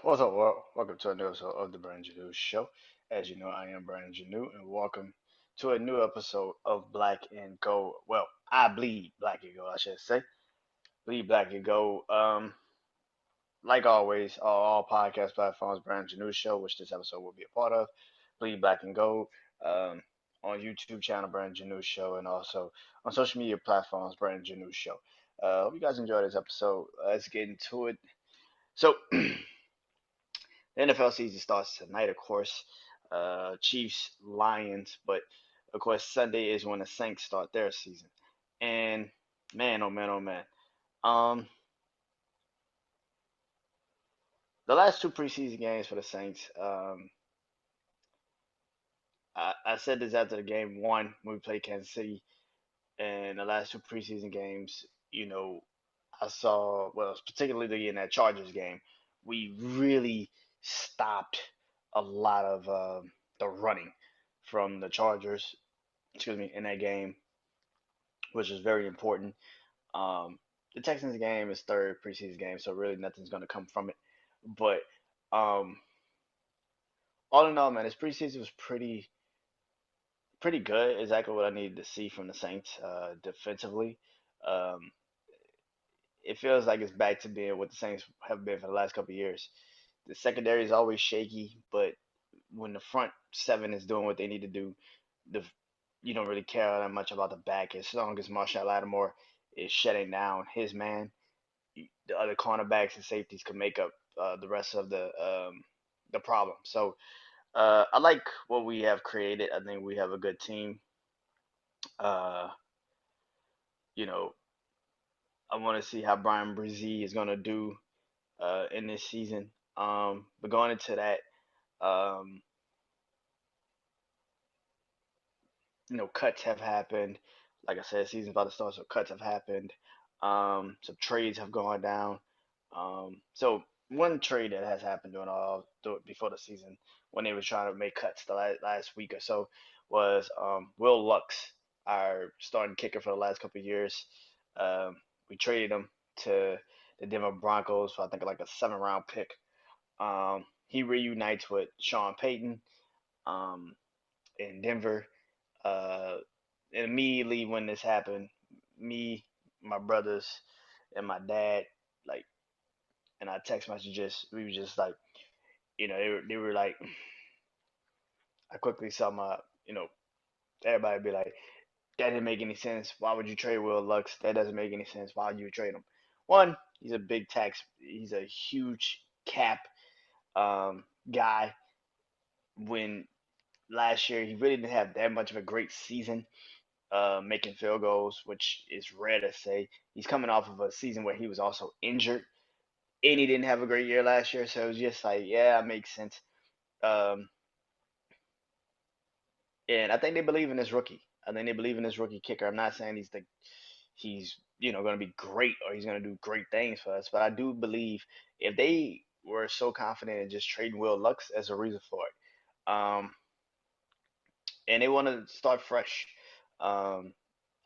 What's up, world? Welcome to a new episode of the BrandonJaneauShow. As you know, I am Brandon Janeau, and welcome to a new episode of Black and Gold. Well, I bleed black and gold, I should say. Bleed black and gold. Like always, all podcast platforms, BrandonJaneauShow, which this episode will be a part of. Bleed black and gold. Um, on YouTube channel, BrandonJaneauShow, and also on social media platforms, BrandonJaneauShow. Hope you guys enjoy this episode. Let's get into it. So. The NFL season starts tonight, of course. Chiefs, Lions, but of course Sunday is when the Saints start their season. And man, oh man, oh man. Um, the last two preseason games for the Saints. I said this after the game one when we played Kansas City, and the last two preseason games. You know, I saw particularly in that Chargers game, we really stopped a lot of the running from the Chargers, excuse me, in that game, which is very important. Um, the Texans game is third preseason game, so really nothing's going to come from it. But um, all in all, man, this preseason was pretty good. Exactly what I needed to see from the Saints defensively. Um, it feels like it's back to being what the Saints have been for the last couple of years. The secondary is always shaky, but when the front seven is doing what they need to do, the you don't really care that much about the back as long as Marshall Lattimore is shutting down his man. The other cornerbacks and safeties can make up the rest of the problem. So I like what we have created. I think we have a good team. Uh, you know, I want to see how Brian Brzee is gonna do in this season. But going into that, um, cuts have happened. Like I said, season's about to start, so cuts have happened. Some trades have gone down. So one trade that has happened before the season when they were trying to make cuts the last week or so was Will Lux, our starting kicker for the last couple of years. Um, we traded him to the Denver Broncos for I think like a 7th round pick. He reunites with Sean Payton um, in Denver. Uh, and immediately when this happened, me, my brothers, and my dad, like, and our text messages, we were just like, they were like, I quickly saw everybody be like, that didn't make any sense. Why would you trade Will Lux? That doesn't make any sense. Why would you trade him? One, he's a huge cap um, guy. When last year he really didn't have that much of a great season making field goals, which is rare to say. He's coming off of a season where he was also injured, and he didn't have a great year last year. So it was just like, yeah, it makes sense. Um, and I think they believe in this rookie. I think they believe in this rookie kicker. I'm not saying he's going to be great or he's going to do great things for us, but I do believe if they were so confident in just trading Will Lux as a reason for it, and they want to start fresh. Um,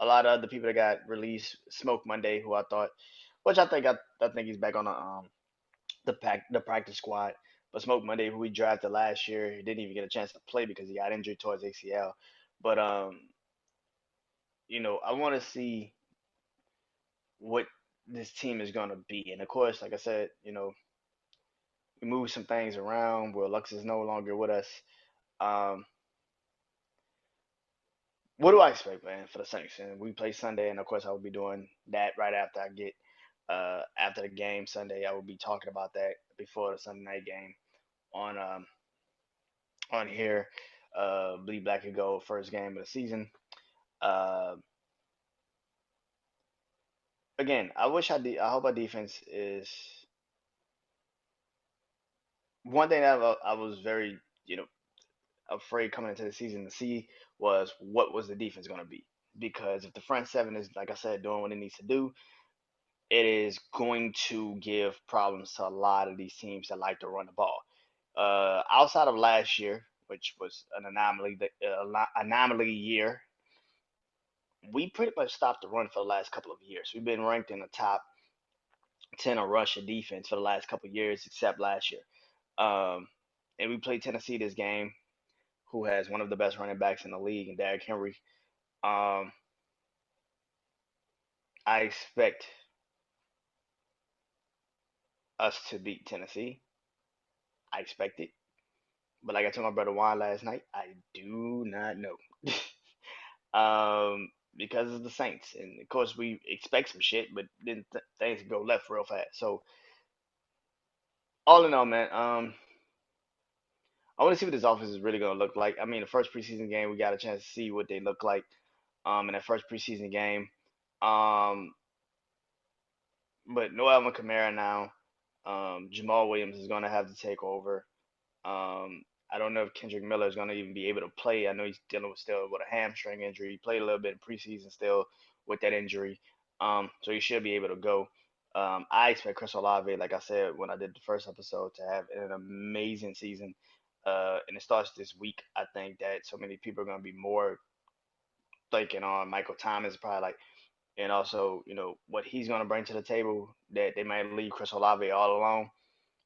a lot of other people that got released, Smoke Monday, who I thought, which I think he's back on the practice squad. But Smoke Monday, who we drafted last year, he didn't even get a chance to play because he got injured towards ACL. But I want to see what this team is gonna be, and of course, like I said, we moved some things around. Where Lux is no longer with us. Um, what do I expect, man, for the Saints? And we play Sunday, and of course, I will be doing that right after I get after the game Sunday. I will be talking about that before the Sunday night game on on here. Bleed Black and Gold, first game of the season. Uh, Again, I hope our defense is one thing that I was very afraid coming into the season to see was what was the defense going to be, because if the front seven is, like I said, doing what it needs to do, it is going to give problems to a lot of these teams that like to run the ball. Outside of last year, which was an anomaly year, we pretty much stopped the run for the last couple of years. We've been ranked in the top 10 of Russia defense for the last couple of years, except last year. Um, and we played Tennessee this game, who has one of the best running backs in the league, and Derrick Henry. Um, I expect us to beat Tennessee. I expect it. But like I told my brother Juan last night, I do not know. Because of the Saints, and of course we expect some shit, but then things go left real fast. So all in all, man, I want to see what this offense is really gonna look like. I mean, the first preseason game, we got a chance to see what they look like. In that first preseason game, um, but no Alvin Kamara now. Jamal Williams is gonna have to take over. I don't know if Kendrick Miller is going to even be able to play. I know he's dealing with still with a hamstring injury. He played a little bit in preseason still with that injury, so he should be able to go. I expect Chris Olave, like I said when I did the first episode, to have an amazing season. And it starts this week. I think that so many people are going to be more thinking on Michael Thomas, probably like, and also what he's going to bring to the table. That they might leave Chris Olave all alone,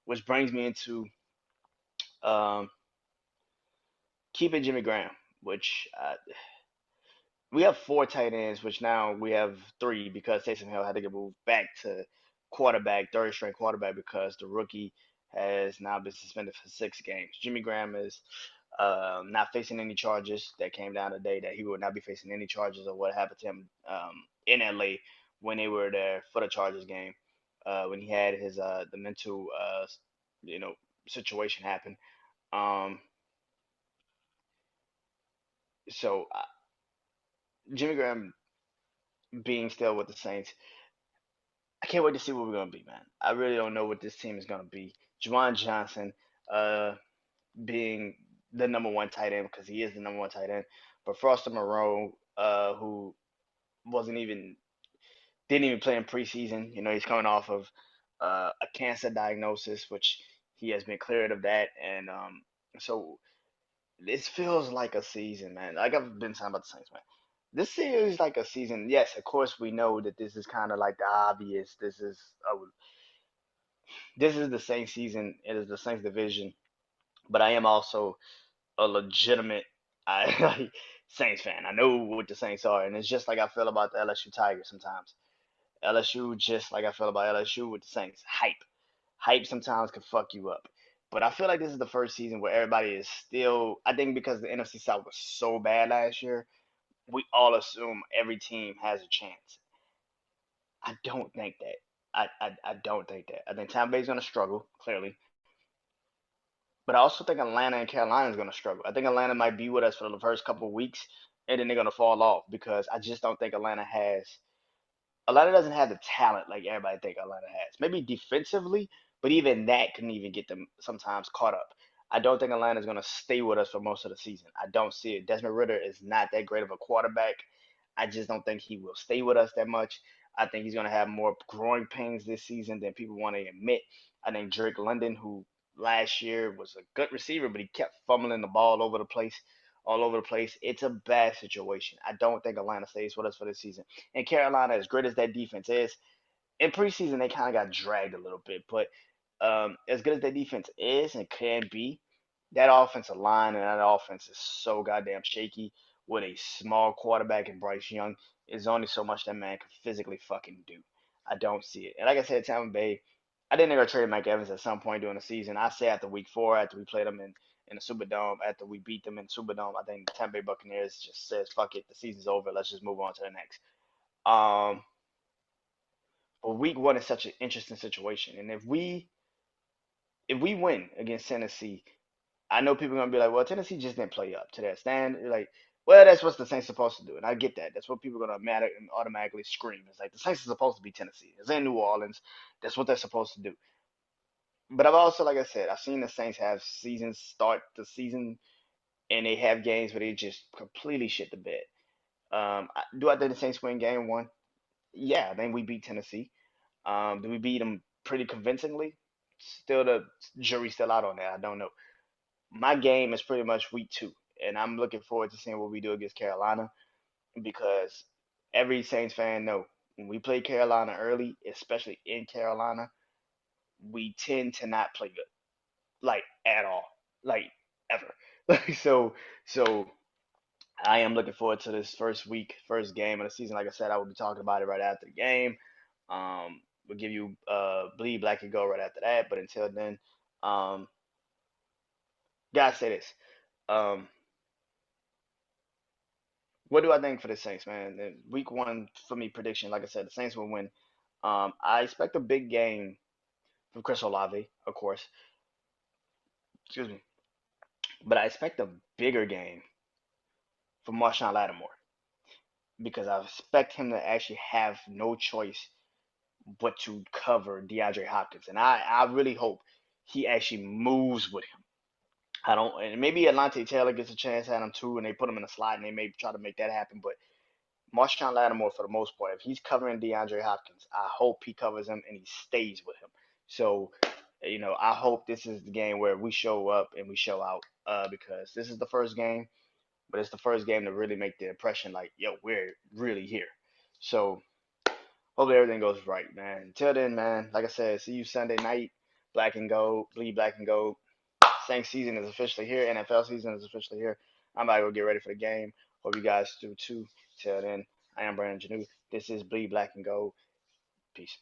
which brings me into um, keeping Jimmy Graham, which we have four tight ends, which now we have three because Taysom Hill had to get moved back to quarterback, third string quarterback, because the rookie has now been suspended for 6 games. Jimmy Graham is not facing any charges. That came down today that he would not be facing any charges of what happened to him in LA when they were there for the Chargers game, when he had his the mental you know situation happen. Um, so Jimmy Graham being still with the Saints, I can't wait to see what we're gonna be, man. I really don't know what this team is gonna be. Juwan Johnson, uh, being the number one tight end because he is the number one tight end, but Foster Moreau, who wasn't even didn't even play in preseason. He's coming off of a cancer diagnosis, which he has been cleared of that, and so this feels like a season, man. Like I've been talking about the Saints, man. This feels like a season. Yes, of course we know that this is kind of like the obvious. This is the Saints season. It is the Saints division, but I am also a legitimate I Saints fan. I know what the Saints are, and it's just like I feel about the LSU Tigers sometimes. LSU, just like I feel about LSU with the Saints. Hype sometimes can fuck you up. But I feel like this is the first season where everybody is still. I think because the NFC South was so bad last year, we all assume every team has a chance. I don't think that. I don't think that. I think Tampa Bay's going to struggle, clearly. But I also think Atlanta and Carolina is going to struggle. I think Atlanta might be with us for the first couple of weeks, and then they're going to fall off because I just don't think Atlanta doesn't have the talent like everybody think Atlanta has. Maybe defensively, but even that couldn't even get them sometimes caught up. I don't think Atlanta's going to stay with us for most of the season. I don't see it. Desmond Ritter is not that great of a quarterback. I just don't think he will stay with us that much. I think he's going to have more growing pains this season than people want to admit. I think Drake London, who last year was a good receiver, but he kept fumbling the ball all over the place. It's a bad situation. I don't think Atlanta stays with us for this season. And Carolina, as great as that defense is, in preseason they kind of got dragged a little bit. But as good as that defense is and can be, that offensive line and that offense is so goddamn shaky with a small quarterback in Bryce Young. There's only so much that man can physically fucking do. I don't see it. And like I said, Tampa Bay, I didn't think I traded Mike Evans at some point during the season. I say after week 4, after we played them in the Superdome, after we beat them in the Superdome, I think Tampa Bay Buccaneers just says, fuck it, the season's over. Let's just move on to the next. Um, but week 1 is such an interesting situation. And if we win against Tennessee, I know people are gonna be like, well, Tennessee just didn't play up to that stand. Like, well, that's what the Saints supposed to do, and I get that. That's what people are gonna automatically scream. It's like the Saints are supposed to be Tennessee. It's in New Orleans. That's what they're supposed to do. But I've also, like I said, I've seen the Saints have seasons start the season, and they have games where they just completely shit the bed. Do I think the Saints win game 1? Yeah, I think we beat Tennessee. Do we beat them pretty convincingly? Still, the jury's still out on that. I don't know. My game is pretty much week 2, and I'm looking forward to seeing what we do against Carolina because every Saints fan know when we play Carolina early, especially in Carolina, we tend to not play good. like at all, like ever. Like so I am looking forward to this first week, first game of the season. Like I said, I will be talking about it right after the game. We'll give you bleed black and go right after that. But until then, um, gotta say this. Um, what do I think for the Saints, man? Week one for me prediction, like I said, the Saints will win. I expect a big game from Chris Olave, of course. Excuse me, but I expect a bigger game from Marshawn Lattimore because I expect him to actually have no choice but to cover DeAndre Hopkins, and I really hope he actually moves with him. I don't, and maybe Alante Taylor gets a chance at him too, and they put him in a slot, and they may try to make that happen. But Marshawn Lattimore, for the most part, if he's covering DeAndre Hopkins, I hope he covers him and he stays with him. So, I hope this is the game where we show up and we show out, because this is the first game, but it's the first game to really make the impression like, yo, we're really here. So, hopefully everything goes right, man. Until then, man, like I said, see you Sunday night. Black and gold, bleed black and gold. Saints season is officially here. NFL season is officially here. I'm about to go get ready for the game. Hope you guys do too. Till then, I am Brandon Janeau. This is Bleed Black and Gold. Peace.